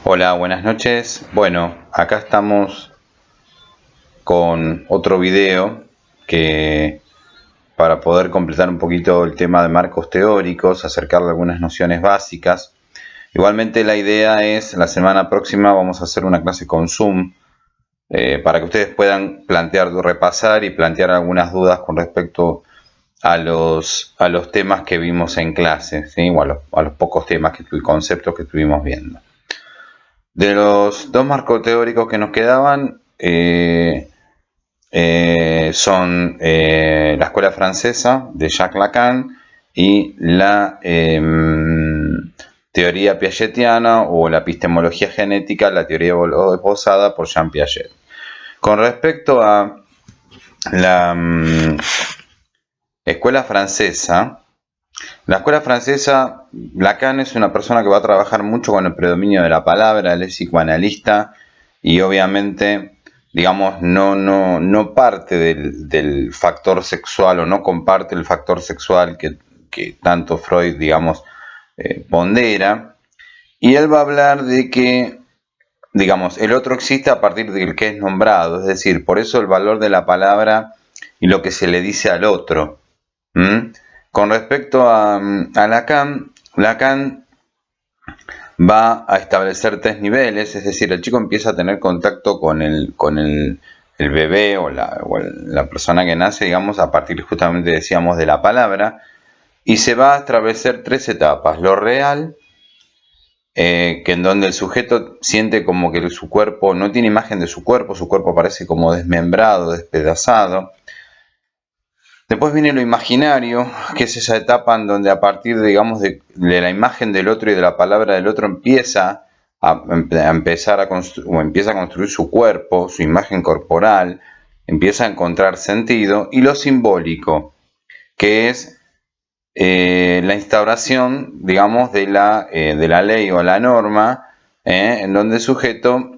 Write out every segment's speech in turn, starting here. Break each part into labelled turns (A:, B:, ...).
A: Hola, buenas noches. Bueno, acá estamos con otro video que para poder completar un poquito el tema de marcos teóricos, acercarle algunas nociones básicas. Igualmente la idea es, la semana próxima vamos a hacer una clase con Zoom para que ustedes puedan repasar y plantear algunas dudas con respecto a los temas que vimos en clase, ¿sí? O a los pocos temas conceptos que estuvimos viendo. De los dos marcos teóricos que nos quedaban son la escuela francesa de Jacques Lacan y la teoría piagetiana o la epistemología genética, la teoría esbozada por Jean Piaget. Con respecto a la escuela francesa, Lacan es una persona que va a trabajar mucho con el predominio de la palabra, él es psicoanalista y obviamente, digamos, no parte del factor sexual o no comparte el factor sexual que tanto Freud, digamos, pondera. Y él va a hablar de que, digamos, el otro existe a partir del que es nombrado, es decir, por eso el valor de la palabra y lo que se le dice al otro. Con respecto a Lacan, Lacan va a establecer tres niveles, es decir, el chico empieza a tener contacto con el bebé o la persona que nace, digamos, a partir justamente, decíamos, de la palabra, y se va a establecer tres etapas. Lo real, que en donde el sujeto siente como que su cuerpo no tiene imagen de su cuerpo parece como desmembrado, despedazado. Después viene lo imaginario, que es esa etapa en donde a partir, digamos, de la imagen del otro y de la palabra del otro empieza a construir su cuerpo, su imagen corporal, empieza a encontrar sentido. Y lo simbólico, que es la instauración, digamos, de la ley o la norma, en donde el sujeto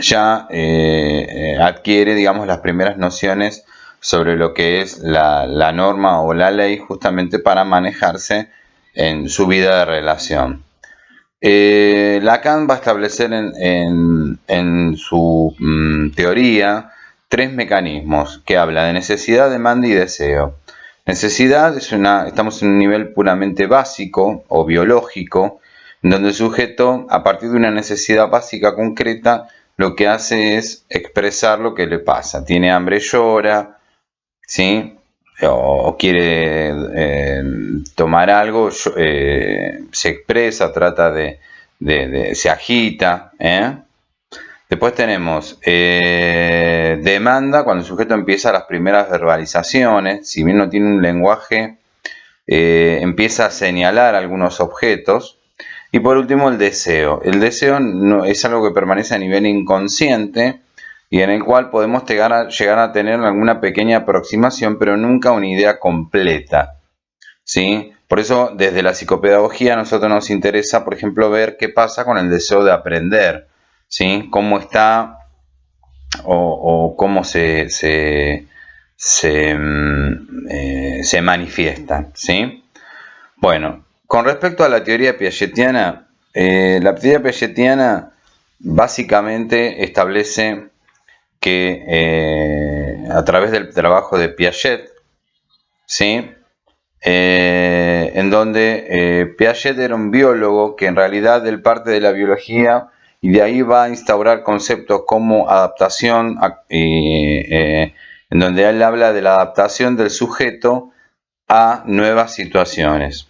A: ya adquiere, digamos, las primeras nociones sobre lo que es la norma o la ley, justamente para manejarse en su vida de relación. Lacan va a establecer en su teoría tres mecanismos que habla de necesidad, demanda y deseo. Necesidad estamos en un nivel puramente básico o biológico, donde el sujeto, a partir de una necesidad básica concreta, lo que hace es expresar lo que le pasa. Tiene hambre, llora, ¿sí? O quiere tomar algo, se expresa, se agita. Después tenemos demanda, cuando el sujeto empieza las primeras verbalizaciones, si bien no tiene un lenguaje, empieza a señalar algunos objetos. Y por último, el deseo. El deseo es algo que permanece a nivel inconsciente y en el cual podemos llegar a tener alguna pequeña aproximación, pero nunca una idea completa, ¿sí? Por eso, desde la psicopedagogía, a nosotros nos interesa, por ejemplo, ver qué pasa con el deseo de aprender, ¿sí? Cómo está o cómo se manifiesta, ¿sí? Bueno, con respecto a la teoría piagetiana, básicamente establece que a través del trabajo de Piaget, ¿sí? En donde Piaget era un biólogo que en realidad él parte de la biología y de ahí va a instaurar conceptos como adaptación, en donde él habla de la adaptación del sujeto a nuevas situaciones.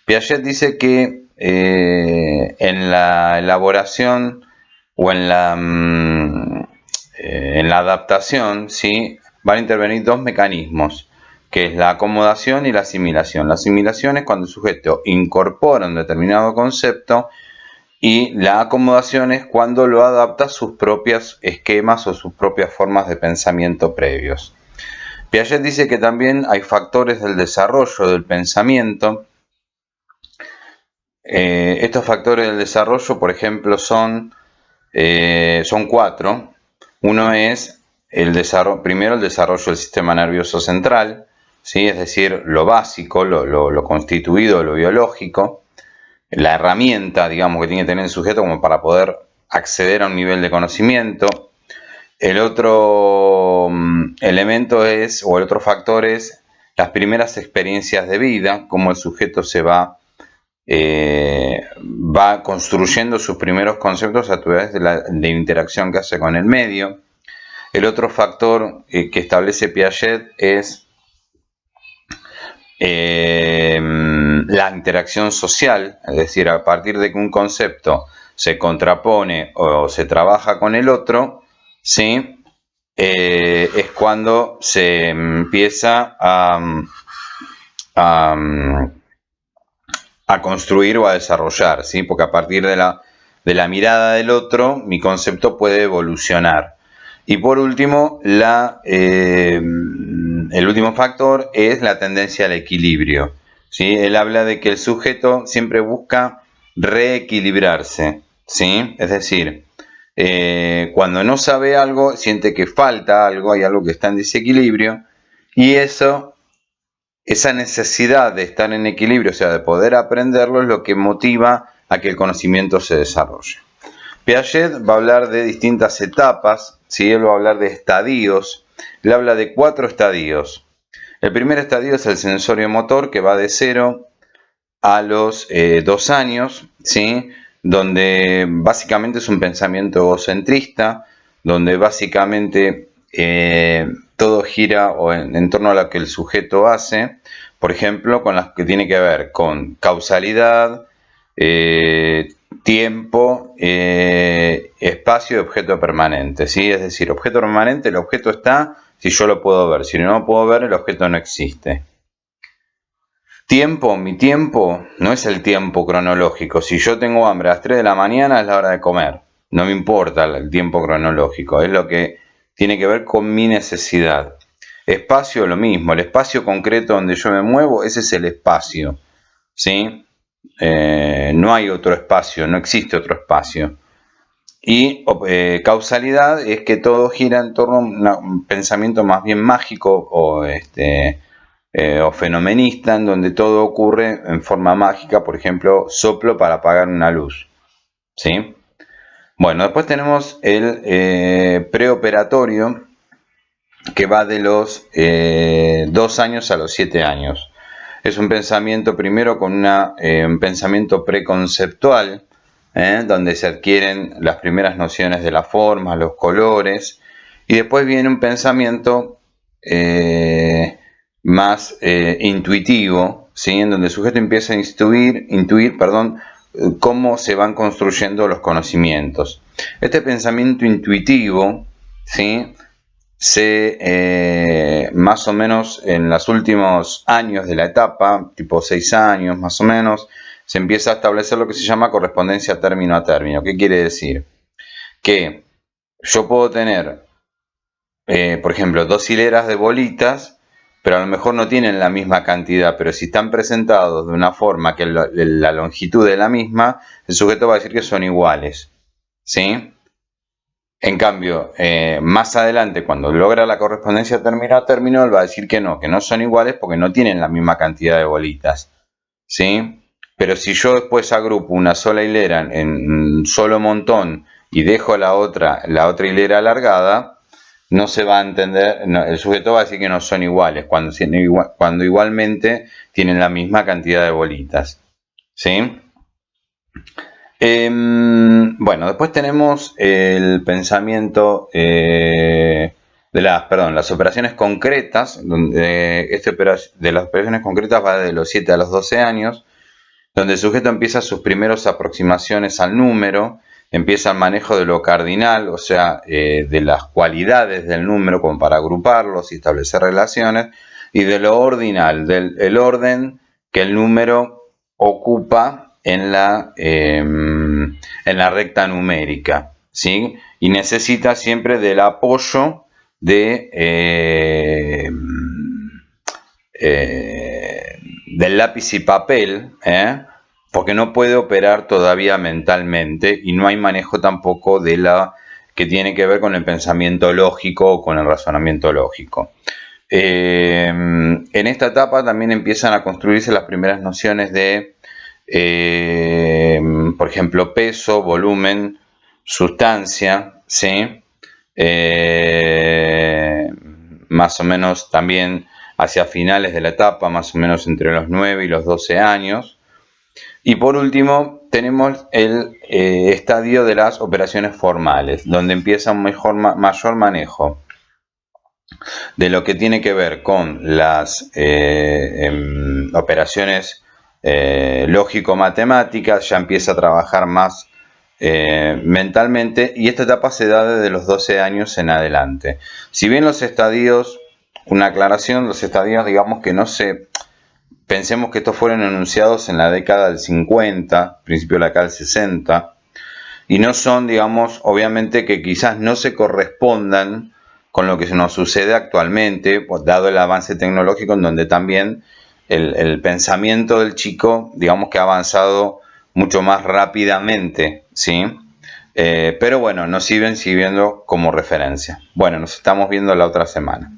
A: Piaget dice que en la elaboración o en la adaptación, ¿sí? Van a intervenir dos mecanismos, que es la acomodación y la asimilación. La asimilación es cuando el sujeto incorpora un determinado concepto y la acomodación es cuando lo adapta a sus propios esquemas o sus propias formas de pensamiento previos. Piaget dice que también hay factores del desarrollo del pensamiento. Estos factores del desarrollo, por ejemplo, son cuatro. Uno es primero el desarrollo del sistema nervioso central, ¿sí? Es decir, lo básico, lo constituido, lo biológico. la herramienta, digamos, que tiene que tener el sujeto como para poder acceder a un nivel de conocimiento. El otro elemento es, o el otro factor es, las primeras experiencias de vida, cómo el sujeto se va construyendo sus primeros conceptos a través de la interacción que hace con el medio. El otro factor que establece Piaget es la interacción social, es decir, a partir de que un concepto se contrapone o se trabaja con el otro, ¿sí? Es cuando se empieza a construir o a desarrollar, ¿sí? Porque a partir de la mirada del otro, mi concepto puede evolucionar. Y por último, el último factor es la tendencia al equilibrio, ¿sí? Él habla de que el sujeto siempre busca reequilibrarse, ¿sí? Es decir, cuando no sabe algo, siente que falta algo, hay algo que está en desequilibrio, y esa necesidad de estar en equilibrio, o sea, de poder aprenderlo, es lo que motiva a que el conocimiento se desarrolle. Piaget va a hablar de distintas etapas, ¿sí? Él va a hablar de estadios, él habla de 4 estadios. El primer estadio es el sensorio motor, que va de 0 a los 2 años, ¿sí? Donde básicamente es un pensamiento egocentrista, donde básicamente todo gira en torno a lo que el sujeto hace, por ejemplo, con las que tiene que ver con causalidad, tiempo, espacio y objeto permanente, ¿sí? Es decir, objeto permanente, el objeto está si yo lo puedo ver, si no lo puedo ver, el objeto no existe. Tiempo, mi tiempo no es el tiempo cronológico. Si yo tengo hambre a las 3 de la mañana es la hora de comer. No me importa el tiempo cronológico, es lo que tiene que ver con mi necesidad. Espacio, lo mismo. El espacio concreto donde yo me muevo, ese es el espacio, ¿sí? No hay otro espacio, no existe otro espacio. Y causalidad es que todo gira en torno a un pensamiento más bien mágico o fenomenista, en donde todo ocurre en forma mágica, por ejemplo, soplo para apagar una luz, ¿sí? Bueno, después tenemos el preoperatorio, que va de los 2 años a los 7 años. Es un pensamiento primero con un pensamiento preconceptual, donde se adquieren las primeras nociones de la forma, los colores, y después viene un pensamiento más intuitivo, ¿sí? En donde el sujeto empieza a intuir, cómo se van construyendo los conocimientos. Este pensamiento intuitivo, ¿sí? Más o menos en los últimos años de la etapa, tipo 6 años más o menos, se empieza a establecer lo que se llama correspondencia término a término. ¿Qué quiere decir? Que yo puedo tener, por ejemplo, 2 hileras de bolitas, pero a lo mejor no tienen la misma cantidad, pero si están presentados de una forma que la longitud es la misma, el sujeto va a decir que son iguales, ¿sí? En cambio, más adelante, cuando logra la correspondencia término a término, él va a decir que no son iguales porque no tienen la misma cantidad de bolitas, ¿sí? Pero si yo después agrupo una sola hilera en un solo montón y dejo la otra hilera alargada, no se va a entender, el sujeto va a decir que no son iguales, cuando igualmente tienen la misma cantidad de bolitas, ¿sí? Bueno, después tenemos el pensamiento de las operaciones concretas, donde de las operaciones concretas va de los 7 a los 12 años, donde el sujeto empieza sus primeras aproximaciones al número, empieza el manejo de lo cardinal, o sea, de las cualidades del número como para agruparlos y establecer relaciones, y de lo ordinal, del orden que el número ocupa en la recta numérica, ¿sí? Y necesita siempre del apoyo del lápiz y papel, porque no puede operar todavía mentalmente y no hay manejo tampoco de la que tiene que ver con el pensamiento lógico o con el razonamiento lógico. En esta etapa también empiezan a construirse las primeras nociones de por ejemplo, peso, volumen, sustancia, ¿sí? Más o menos también hacia finales de la etapa, más o menos entre los 9 y los 12 años. Y por último, tenemos el estadio de las operaciones formales, donde empieza un mayor manejo de lo que tiene que ver con las operaciones lógico-matemáticas, ya empieza a trabajar más mentalmente, y esta etapa se da desde los 12 años en adelante. Si bien los estadios, una aclaración, los estadios, digamos que no se... Pensemos que estos fueron enunciados en la década del 50, principio de la década del 60, y no son, digamos, obviamente que quizás no se correspondan con lo que nos sucede actualmente, pues, dado el avance tecnológico, en donde también el pensamiento del chico, digamos que ha avanzado mucho más rápidamente, ¿sí? Pero bueno, nos siguen sirviendo como referencia. Bueno, nos estamos viendo la otra semana.